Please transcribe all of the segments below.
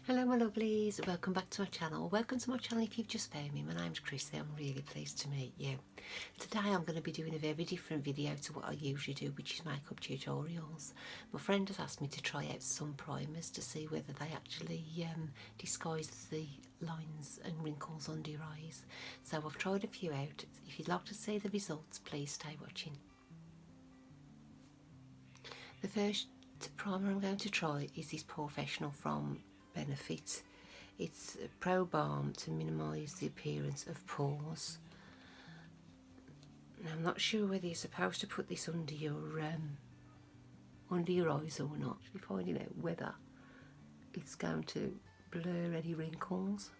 Hello my lovelies, welcome back to my channel. Welcome to my channel if you've just found me. My name's Chrissy, I'm really pleased to meet you. Today I'm going to be doing a very different video to what I usually do, which is makeup tutorials. My friend has asked me to try out some primers to see whether they actually disguise the lines and wrinkles under your eyes. So I've tried a few out. If you'd like to see the results, please stay watching. The first primer I'm going to try is this Professional from Benefit. It's a Pro Balm to minimise the appearance of pores. Now, I'm not sure whether you're supposed to put this under your eyes or not. We're finding out whether it's going to blur any wrinkles.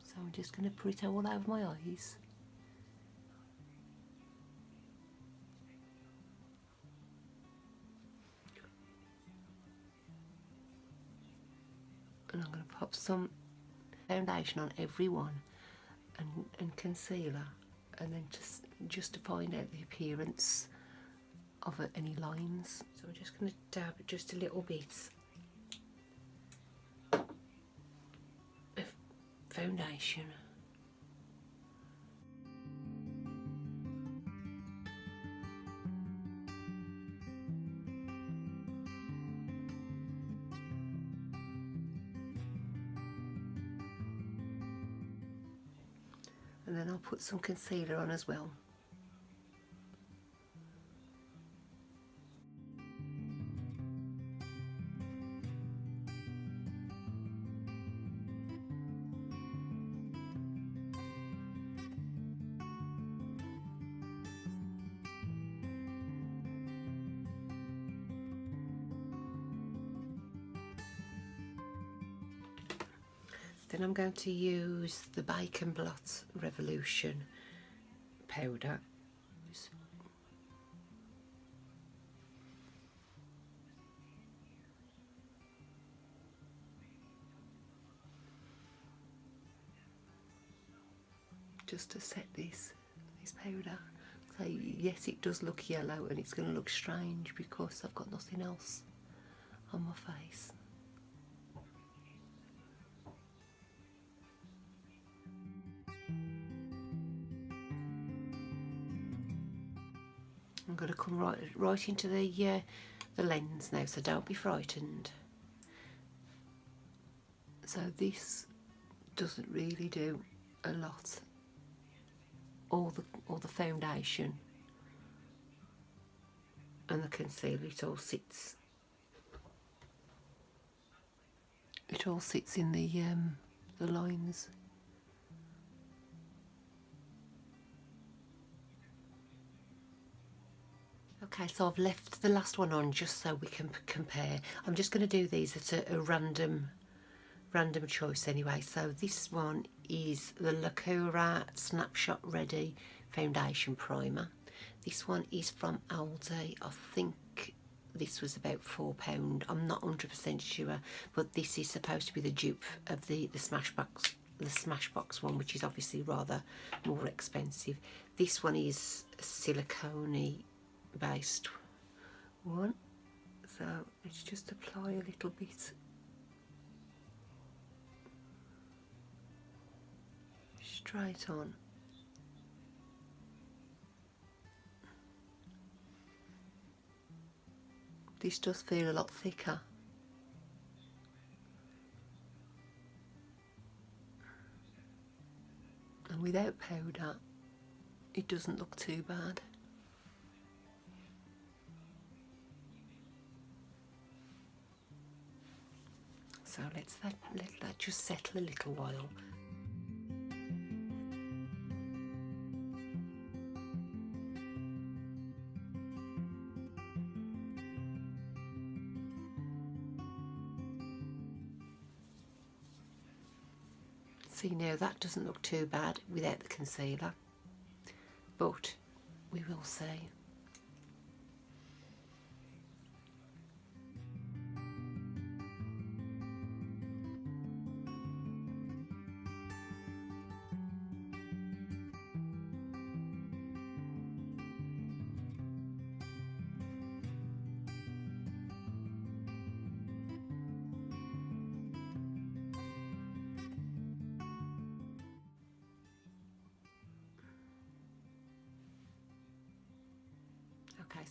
So I'm just going to put it all over my eyes. And I'm going to pop some foundation on every one and concealer, and then just to find out the appearance of any lines. So I'm just going to dab just a little bit of foundation. And then I'll put some concealer on as well. Then I'm going to use the Bacon Blot Revolution powder. Just to set this powder. So yes, it does look yellow and it's going to look strange because I've got nothing else on my face. I'm going to come right into the lens now, so don't be frightened. So this doesn't really do a lot. All the foundation and the concealer, it all sits in the lines. Okay, so I've left the last one on just so we can compare. I'm just going to do these at a random choice anyway. So this one is the LOral Snapshot Ready Foundation Primer. This one is from Aldi. I think this was about £4. I'm not 100% sure, but this is supposed to be the dupe of the Smashbox one, which is obviously rather more expensive. This one is a silicone based one, so let's just apply a little bit straight on. This does feel a lot thicker. And without powder it doesn't look too bad. So let that just settle a little while. See, now that doesn't look too bad without the concealer, but we will see.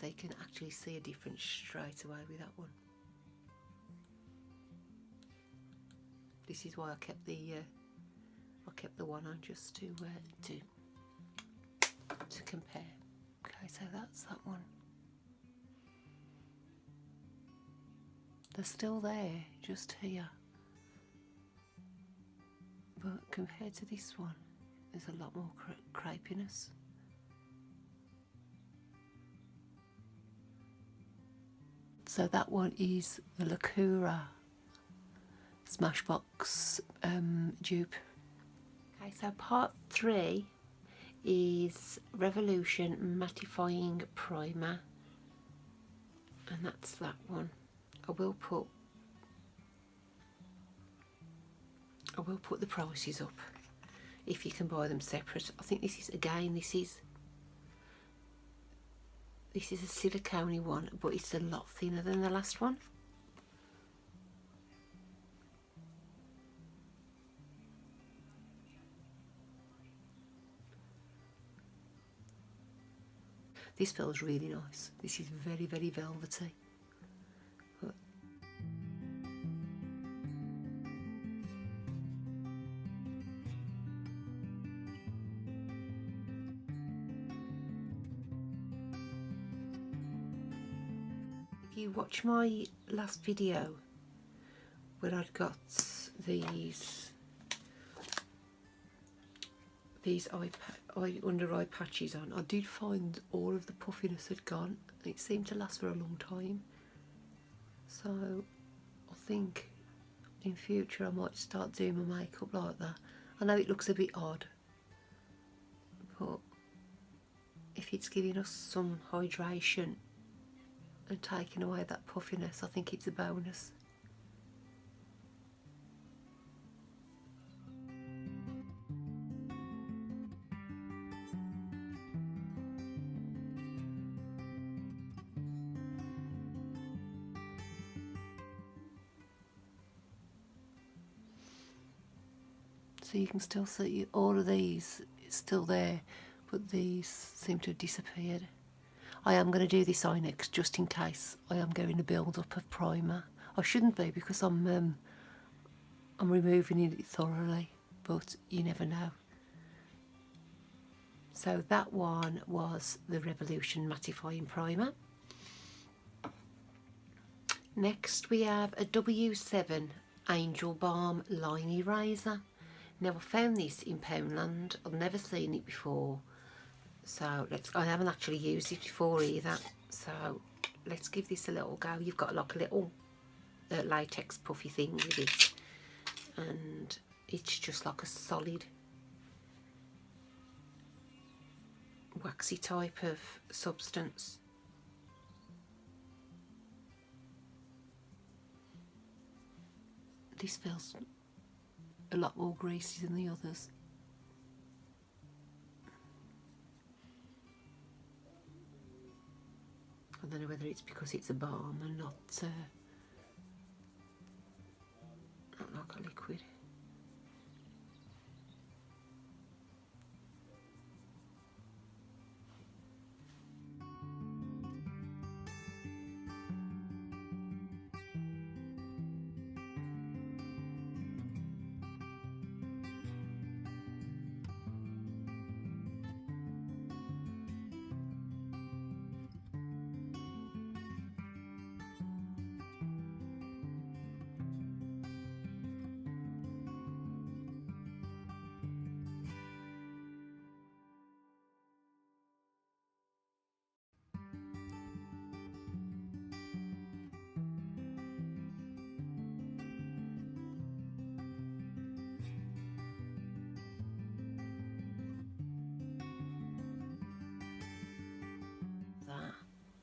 so you can actually see a difference straight away with that one. This is why I kept the one on, just to compare. Okay, so that's that one. They're still there, just here, but compared to this one, there's a lot more crepiness. So that one is the LOral Smashbox dupe. Okay, so part 3 is Revolution Matteifying Primer, and that's that one. I will put the prices up if you can buy them separate. I think this is, again, this is a silicone one, but it's a lot thinner than the last one. This feels really nice. This is very, very velvety. But if you watch my last video where I'd got these under eye patches on, I did find all of the puffiness had gone. It seemed to last for a long time, so I think in future I might start doing my makeup like that. I know it looks a bit odd, but if it's giving us some hydration and taking away that puffiness, I think it's a bonus. So you can still see all of these, it's still there, but these seem to have disappeared. I am going to do this Onyx just in case I am going to build up a primer. I shouldn't be, because I'm removing it thoroughly, but you never know. So that one was the Revolution Mattifying Primer. Next we have a W7 Angel Balm Line Eraser. Now I found this in Poundland. I've never seen it before, so I haven't actually used it before either, so let's give this a little go. You've got like a little latex puffy thing with it, and it's just like a solid waxy type of substance. This feels a lot more greasy than the others. I don't know whether it's because it's a balm and not like a liquid.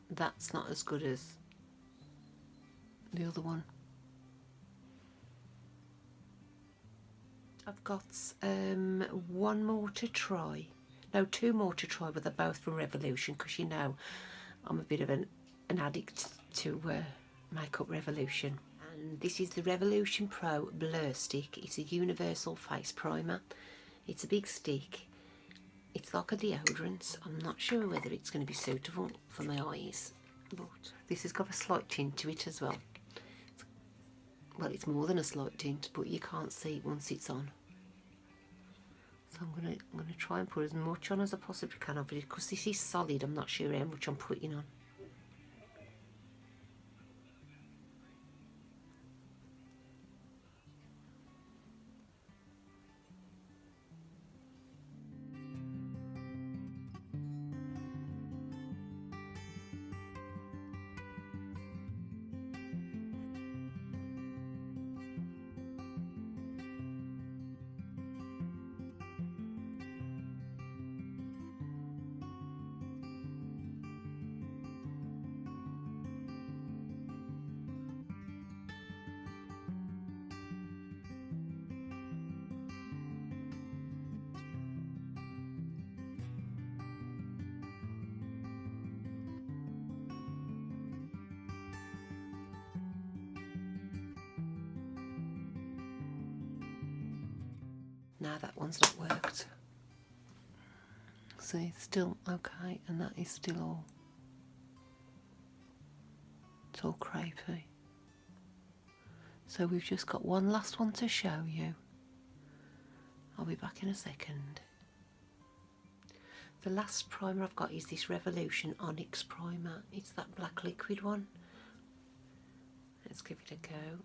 That's not as good as the other one. I've got one more to try. No, two more to try, but they're both from Revolution, because you know I'm a bit of an addict to Makeup Revolution. And this is the Revolution Pro Blur Stick. It's a universal face primer. It's a big stick. It's like a deodorant. I'm not sure whether it's going to be suitable for my eyes, but this has got a slight tint to it as well. Well, it's more than a slight tint, but you can't see it once it's on. So I'm gonna try and put as much on as I possibly can of it, because this is solid. I'm not sure how much I'm putting on. Now that one's not worked. See, it's still okay, and that is still all, it's all crepey. So we've just got one last one to show you. I'll be back in a second. The last primer I've got is this Revolution Onyx primer. It's that black liquid one. Let's give it a go.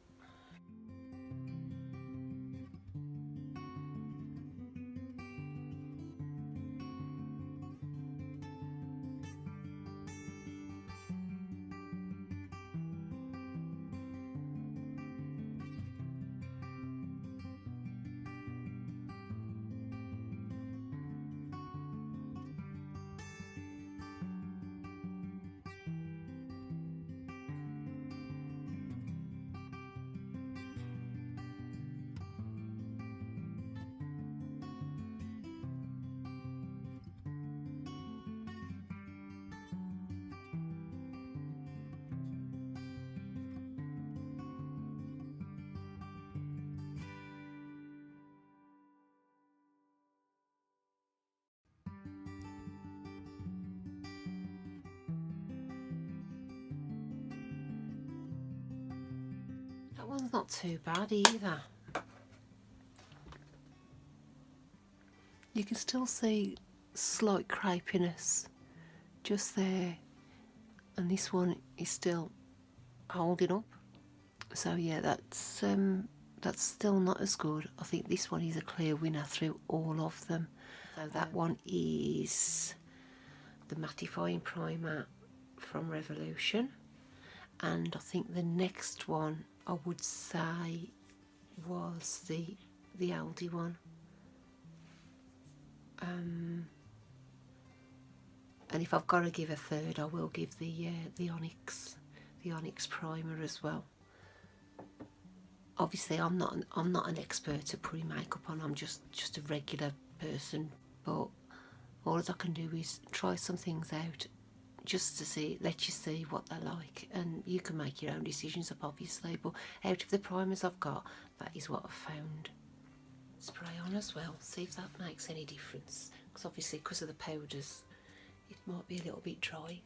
That one's not too bad either. You can still see slight crepiness just there, and this one is still holding up. So yeah, that's still not as good. I think this one is a clear winner through all of them. So that one is the Matteifying primer from Revolution, and I think the next one I would say was the Aldi one. And if I've got to give a third, I will give the Onyx primer as well. Obviously, I'm not an expert at putting makeup on. I'm just a regular person. But all I can do is try some things out, just to let you see what they're like, and you can make your own decisions up, obviously. But out of the primers I've got, that is what I've found. Spray on as well, see if that makes any difference, because obviously because of the powders it might be a little bit dry.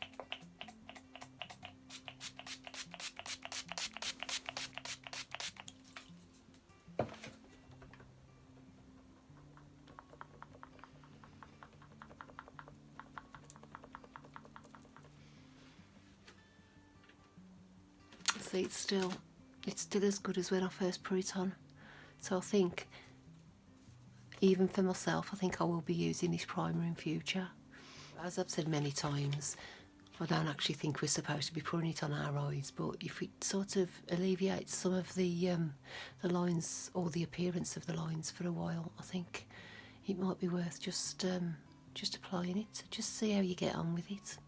See, it's still as good as when I first put it on. So I think, even for myself, I think I will be using this primer in future. As I've said many times, I don't actually think we're supposed to be putting it on our eyes, but if it sort of alleviates some of the lines, or the appearance of the lines for a while, I think it might be worth just applying it, just see how you get on with it.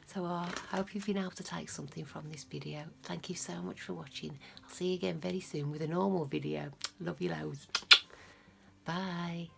So I hope you've been able to take something from this video. Thank you so much for watching. I'll see you again very soon with a normal video. Love you loads. Bye.